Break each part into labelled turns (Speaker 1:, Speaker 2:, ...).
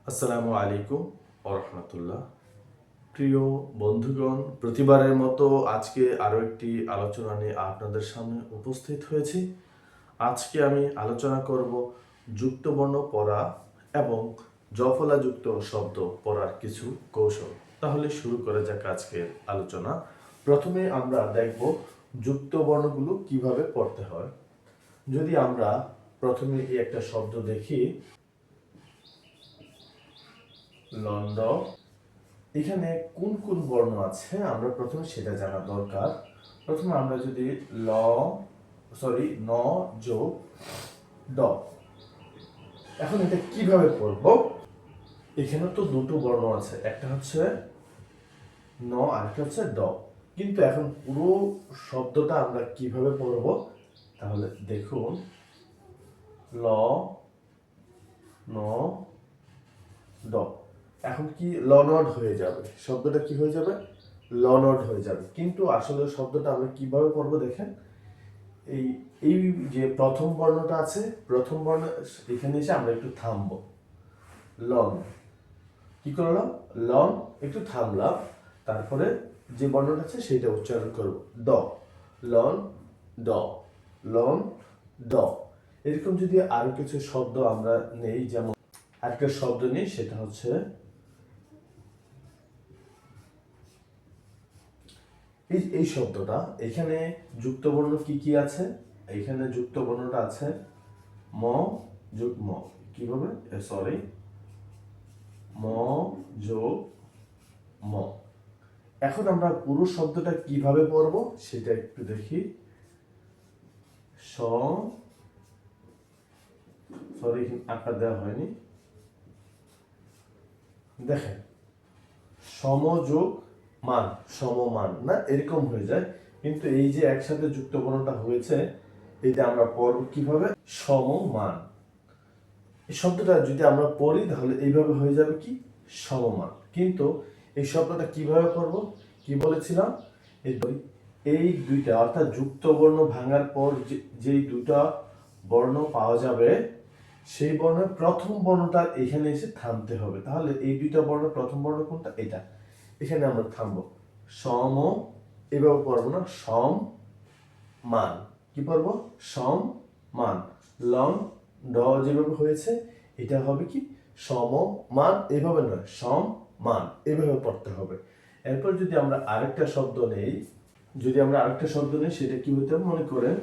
Speaker 1: আসসালামু আলাইকুম ওরহমতুল্লাহ। প্রিয় বন্ধুগণ, প্রতিবারের মতো আজকে আরও একটি আলোচনা নিয়ে আপনাদের সামনে উপস্থিত হয়েছি। আজকে আমি আলোচনা করব যুক্তবর্ণ পড়া এবং জফলাযুক্ত শব্দ পড়ার কিছু কৌশল। তাহলে শুরু করা যাক আজকের আলোচনা। প্রথমে আমরা দেখব যুক্তবর্ণগুলো কিভাবে পড়তে হয়। যদি আমরা প্রথমে এই একটা শব্দ দেখি, লন্ড, এখানে কোন কোন বর্ণ আছে আমরা প্রথমে সেটা জানা দরকার। প্রথমে আমরা যদি ন যোগ ড, এখন এটা কিভাবে পড়ব। এখানে তো দুটো বর্ণ আছে, একটা হচ্ছে ন আর একটা হচ্ছে ড, কিন্তু এখন পুরো শব্দটা আমরা কিভাবে পড়ব তাহলে দেখুন, ল ন ড, এখন কি লনড হয়ে যাবে, শব্দটা কি হয়ে যাবে, লনড হয়ে যাবে। কিন্তু আসলে শব্দটা আমরা কিভাবে পড়বো দেখেন, এই এই যে প্রথম বর্ণটা আছে, প্রথম বর্ণ এখানে এসে আমরা একটু থামবো, লন, কি করলাম, লন, একটু থামলাম, তারপরে যে বর্ণটা আছে সেটা উচ্চারণ করব, ড, লন ড, লন ড। এরকম যদি আরো কিছু শব্দ আমরা নেই, যেমন একটা শব্দ নেই, সেটা হচ্ছে এই শব্দটা। এখানে যুক্তবর্ণ কি কি আছে, এখানে যুক্তবর্ণটা আছে ম যোগ ম, কিভাবে, সরি, ম যোগ ম। এখন আমরা পুরো শব্দটা কিভাবে পড়বো সেটা একটু দেখি। সরি, আকার দেওয়া হয়নি, দেখেন, সমযোগ মান, সমমান না, এরকম হয়ে যায়। কিন্তু এই যে একসাথে যুক্তবর্ণটা হয়েছে, এটা আমরা পড়ব কিভাবে, সমমান। এই শব্দটা যদি আমরা পড়ি তাহলে এইভাবে হয়ে যাবে কি, সমমান। কিন্তু এই শব্দটা কিভাবে পড়ব, কি বলেছিলাম, এই দুইটা অর্থাৎ যুক্ত বর্ণ ভাঙার পর যেই দুটা বর্ণ পাওয়া যাবে, সেই বর্ণের প্রথম বর্ণটা এখানে এসে থামতে হবে। তাহলে এই দুইটা বর্ণ, প্রথম বর্ণ কোনটা, এটা, এখানে আমরা থামবো, সম, এভাবে পড়বো না, সম মান, কি পড়বো, সম মান। লং ড যেভাবে হয়েছে এটা হবে কি, সম মান, এভাবে নয়, সম মান, এভাবে পড়তে হবে। এরপর যদি আমরা আরেকটা শব্দ নেই, সেটা কি হতে হবে, মনে করেন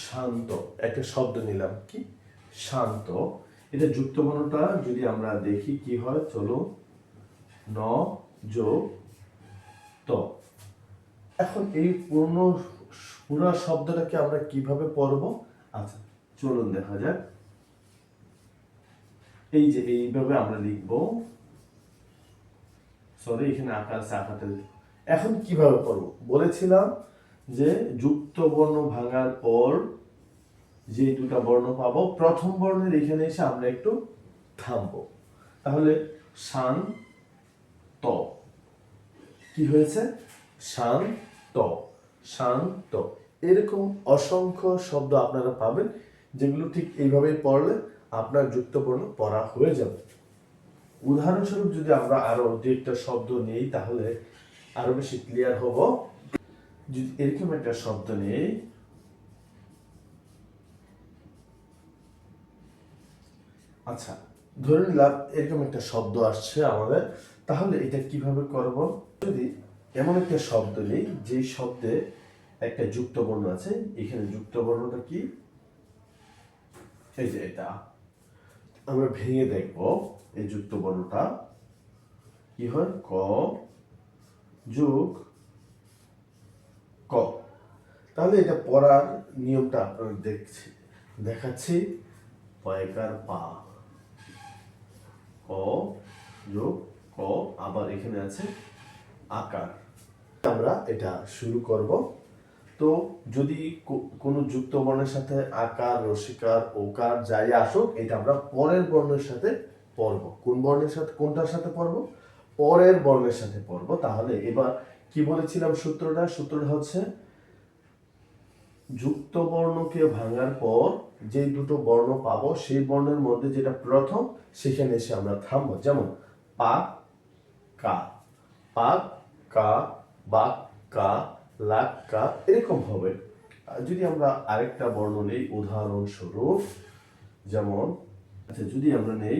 Speaker 1: শান্ত, একটা শব্দ নিলাম, কি, শান্ত। এটা যুক্ত বর্ণটা যদি আমরা দেখি কি হয়, চলো, ন যোগ ত। এখন এই পুরো শব্দটাকে আমরা কিভাবে পড়ব, আচ্ছা চলুন দেখা যাক। এই যে এইভাবে আমরা লিখব, সরি এখানে আকার আছে, আকারটা এখন কিভাবে পড়ব বলেছিলাম যে যুক্ত বর্ণ ভাঙার পর যে দুটা বর্ণ পাবো, প্রথম বর্ণের এখানে এসে আমরা একটু থামবো। তাহলে শান ত, কি হয়েছে, শান্ত, শান্ত। এরকম অসংখ্য শব্দ আপনারা পাবেন, যেগুলো ঠিক এইভাবে পড়লে আপনার যুক্তবর্ণ পড়া হয়ে যাবে। উদাহরণস্বরূপ যদি আমরা আরো দু একটা শব্দ নেই তাহলে আরো বেশি ক্লিয়ার হব। যদি এরকম একটা শব্দ নেই, আচ্ছা ধরে নিলাম এরকম একটা শব্দ আসছে আমাদের, তাহলে এটা কিভাবে করব। যদি এমন একটা শব্দ নেই যে শব্দে একটা যুক্ত বর্ণ আছে, এখানে যুক্ত বর্ণটা কি, এই যে এটা, আমরা ভেঙে দেখব এই যুক্ত বর্ণটা কি হয়, ক যোগ ক। তাহলে এটা পড়ার নিয়মটা আপনারা দেখাচ্ছি, পয়কার পা, ক যোগ ক, আবার এখানে আছে আকার। আমরা এটা শুরু করব। তো যদি কোনো যুক্ত বর্ণের সাথে আকার, রসিকার, ওকার যাই আসুক, এটা আমরা পরের বর্ণের সাথে পড়ব। কোন বর্ণের সাথে, কোনটার সাথে পড়ব, পরের বর্ণের সাথে পড়ব। তাহলে এবার কি বলেছিলাম, সূত্রটা হচ্ছে যুক্ত বর্ণকে ভাঙার পর যে দুটো বর্ণ পাবো সেই বর্ণের মধ্যে যেটা প্রথম সেখানে এসে আমরা থামবো। যেমন পা কা, পা কা, বা কা, লাক কা, এরকম হবে। যদি আমরা আরেকটা বর্ণ নেই উদাহরণস্বরূপ, যেমন আচ্ছা যদি আমরা নেই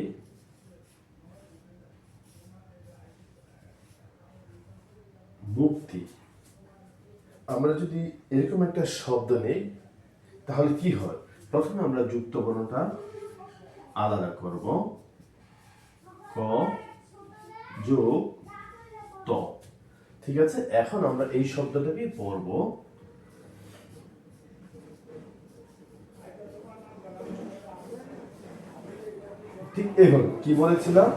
Speaker 1: মুক্তি, আমরা যদি এরকম একটা শব্দ নেই তাহলে কি হয়? প্রথমে আমরা যুক্ত বর্ণটা আলাদা করব, ক যোগ ত। ঠিক আছে, এখন আমরা এই শব্দটাকে পড়ব। ঠিক এইভাবে কি বলেছিলাম,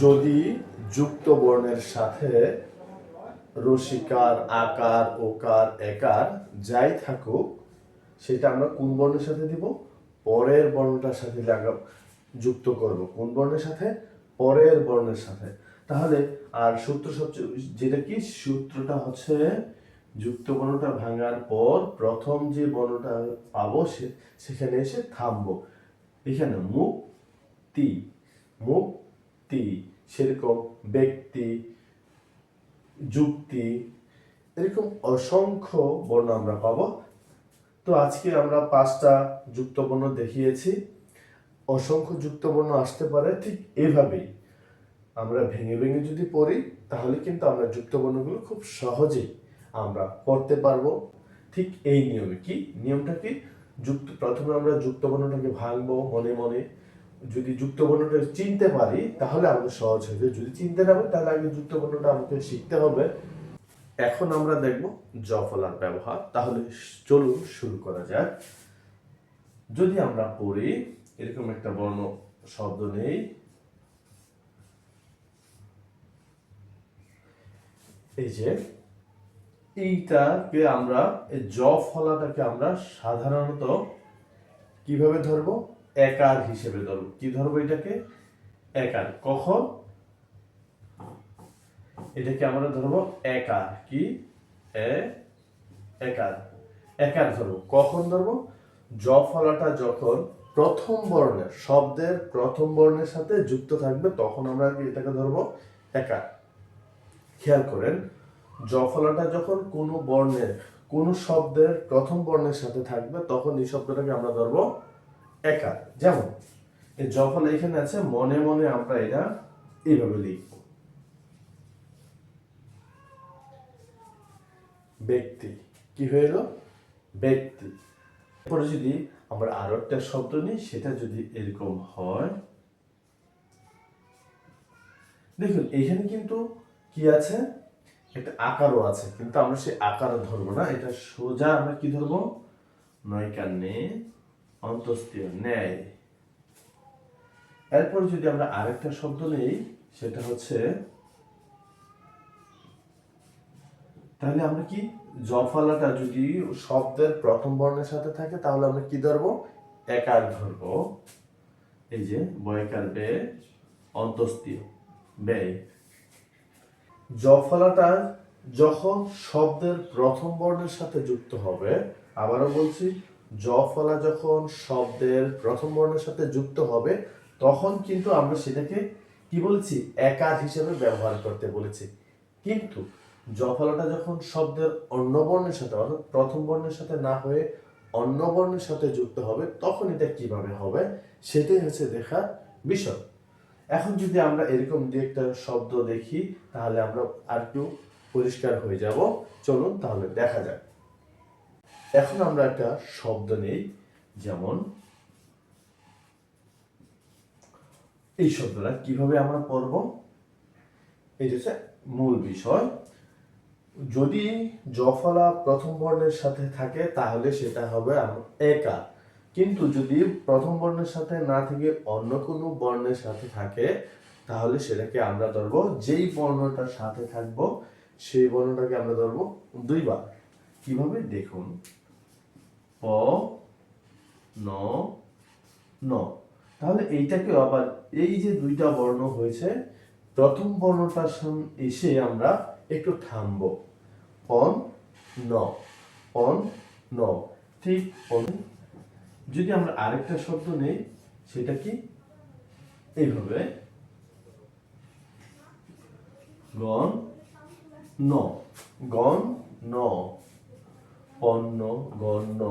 Speaker 1: যদি যুক্ত বর্ণের সাথে রসিকার, আকার, ওকার, একার যাই থাকুক সেটা আমরা কোন বর্ণের সাথে দিব? পরের বর্ণটার সাথে যুক্ত করব। কোন বর্ণের সাথে? পরের বর্ণের সাথে। তাহলে আর সূত্র সবচেয়ে যেটা কি, সূত্রটা হচ্ছে যুক্ত বর্ণটা ভাঙার পর প্রথম যে বর্ণটা পাবো সেখানে এসে থামবো। এখানে মুক্তি, মুক্তি, সেরকম ব্যক্তি, যুক্তি, এরকম অসংখ্য বর্ণ আমরা পাবো। তো আজকে আমরা 5টা যুক্ত বর্ণ দেখিয়েছি। অসংখ্য যুক্ত বর্ণ আসতে পারে ঠিক এভাবেই। আমরা ভেঙে ভেঙে যদি পড়ি তাহলে কিন্তু আমরা যুক্ত বর্ণগুলো খুব সহজেই আমরা পড়তে পারবো। ঠিক এই নিয়মে। কি নিয়মটা? কি প্রথমে আমরা যুক্ত বর্ণটাকে ভাঙবো মনে মনে। যদি যুক্ত বর্ণটা চিনতে পারি তাহলে আমাদের সহজ হয়ে যাবে। যদি চিনতে না পারি তাহলে আগে যুক্ত বর্ণটা আমাকে শিখতে হবে। এখন আমরা দেখব জ ফলার ব্যবহার। তাহলে চলুন শুরু করা যাক। যদি আমরা পড়ি এরকম একটা বর্ণ শব্দ নেই, এই যে এইটাকে আমরা এই জ ফলাটাকে আমরা সাধারণত কিভাবে ধরবো? একার হিসেবে ধরবো। কি ধরবো এটাকে? একার। কখন? এটাকে আমরা ধরবো একার। কি? একার। একার ধরবো। কখন ধরবো? জ ফলাটা যখন প্রথম বর্ণের, শব্দের প্রথম বর্ণের সাথে যুক্ত থাকবে তখন আমরা এটাকে ধরবো একার। খেয়াল করেন, জ ফলাটা যখন কোনো বর্ণের, কোনো শব্দের প্রথম বর্ণের সাথে থাকবে তখন এই শব্দটাকে আমরা ধরবো একার। যেমন এই জ ফলা এখানে আছে, মনে মনে আমরা এটা এইভাবে লিখব। ব্যক্তি। কি হয়ে গেল? ব্যক্তি। এরপরে যদি আমরা আরো একটা শব্দ নিই, সেটা যদি এরকম হয়, দেখুন এখানে কিন্তু কি আছে? একটা আকারও আছে, কিন্তু আমরা সেই আকার ধরবো না। এটা সোজা আমরা কি ধরবো? নয়কার নে, অন্তস্তীয় ন্যায়। এরপর যদি আমরা আরেকটা শব্দ নেই, সেটা হচ্ছে, তাহলে আমরা কি জ ফলাটা যদি শব্দের প্রথম বর্ণের সাথে থাকে তাহলে আমরা কি ধরবো? একার ধরবো। এই যে বয়কার বে, অন্তস্তীয় ব্যয়। জ ফলাটা যখন শব্দের প্রথম বর্ণের সাথে যুক্ত হবে, আবারও বলছি, জ ফলা যখন শব্দের প্রথম বর্ণের সাথে যুক্ত হবে তখন কিন্তু আমরা সেটাকে কি বলেছি? একার হিসেবে ব্যবহার করতে বলেছি। কিন্তু জ ফলাটা যখন শব্দের অন্য বর্ণের সাথে, অর্থাৎ প্রথম বর্ণের সাথে না হয়ে অন্য বর্ণের সাথে যুক্ত হবে তখন এটা কিভাবে হবে সেটাই হচ্ছে দেখার বিষয়। এখন যদি আমরা এরকম দু একটা শব্দ দেখি তাহলে আমরা আর একটু পরিষ্কার হয়ে যাব। চলুন তাহলে দেখা যাক। এখন আমরা একটা শব্দ নেই, যেমন এই শব্দটা কিভাবে আমরা পড়ব, এই হচ্ছে মূল বিষয়। যদি জ ফলা প্রথম বর্ণের সাথে থাকে তাহলে সেটা হবে একার। কিন্তু যদি প্রথম বর্ণের সাথে না থেকে অন্য কোনো বর্ণের সাথে থাকে তাহলে সেটাকে আমরা ধরবো, যেই বর্ণটার সাথে থাকবো সেই বর্ণটাকে আমরা ধরবো দুইবার। কিভাবে দেখুন, প ন ন। তাহলে এইটাকে আবার এই যে দুইটা বর্ণ হয়েছে, প্রথম বর্ণটার সামনে এসে আমরা একটু থামবো। পন ন, পন ন। ঠিক যদি আমরা আরেকটা শব্দ নেই, সেটা কি এইভাবে গণ ন, গণ ন, পণ্য, গণ্য।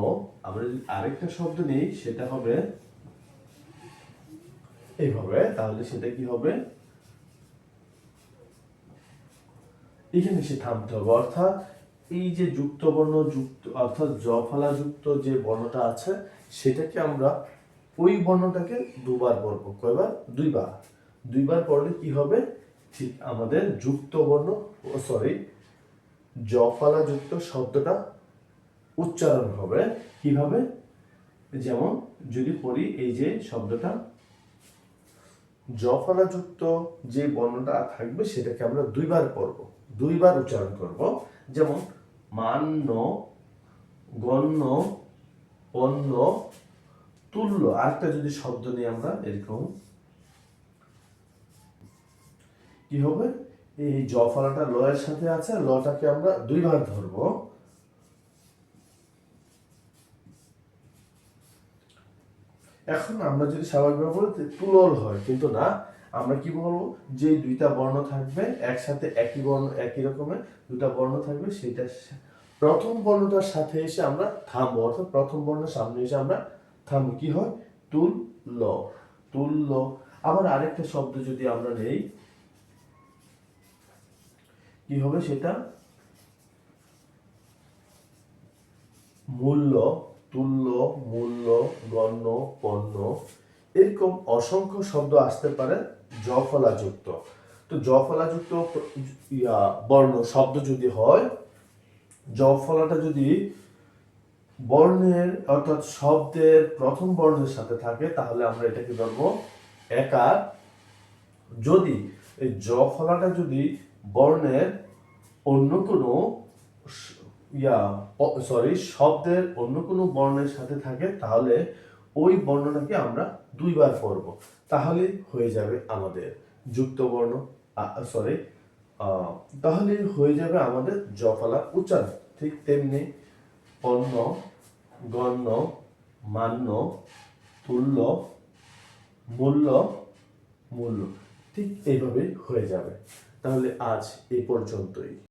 Speaker 1: আমরা যদি আরেকটা শব্দ নেই, সেটা হবে এইভাবে, তাহলে সেটা কি হবে, এখানে সে থামতে হবে। অর্থাৎ এই যে যুক্ত বর্ণ যুক্ত, অর্থাৎ জফলা যুক্ত যে বর্ণটা আছে, সেটাকে আমরা ওই বর্ণটাকে দুবার পড়বো। কয়বার? দুইবার। দুইবার পড়লে কি হবে, ঠিক আমাদের যুক্ত বর্ণ জফলা যুক্ত শব্দটা উচ্চারণ হবে। কিভাবে? যেমন যদি পড়ি, এই যে শব্দটা জফলা যুক্ত যে বর্ণটা থাকবে, সেটাকে আমরা দুইবার পড়বো, দুইবার উচ্চারণ করব। যেমন মান্য, গণ্য, পণ্য, তুল্য। আরেকটা যদি শব্দ নিই আমরা, এরকম কি হবে, এই জফলাটা লয়ের সাথে আছে, লটাকে আমরা দুইবার ধরবো। এখন আমরা যদি স্বাভাবিকভাবে বলি তুলল হয়, কিন্তু না, আমরা কি বলবো, যে দুইটা বর্ণ থাকবে একসাথে, একই বর্ণ, একই রকমের দুটা বর্ণ থাকবে, সেটা প্রথম বর্ণটার সাথে এসে আমরা থামবো। অর্থাৎ প্রথম বর্ণের সামনে এসে আমরা থামবো। কি হয়? তুল্য, তুল্য। আবার আরেকটা শব্দ যদি আমরা নেই, কি হবে সেটা? মূল্য, তুল্য, মূল্য, গণ্য, পণ্য। এরকম অসংখ্য শব্দ আসতে পারে জফলা যুক্ত। তো জফলা যুক্ত বর্ণ শব্দ যদি হয়, জফলাটা যদি বর্ণের অর্থাৎ শব্দের প্রথম বর্ণের সাথে থাকে, তাহলে আমরা এটাকে ধরবো একার। যদি এই জফলাটা যদি বর্ণের অন্য কোনো শব্দের অন্য কোনো বর্ণের সাথে থাকে, তাহলে ওই বর্ণটাকে আমরা দুইবার পড়ব। তাহলে হয়ে যাবে আমাদের যুক্ত বর্ণ, তাহলে হয়ে যাবে আমাদের জফলা উচ্চারণ। ঠিক তেমনি পণ্য, গণ্য, মান্য, তুল্য, মূল্য, মূল্য, ঠিক এইভাবে হয়ে যাবে। তাহলে আজ এই পর্যন্তই।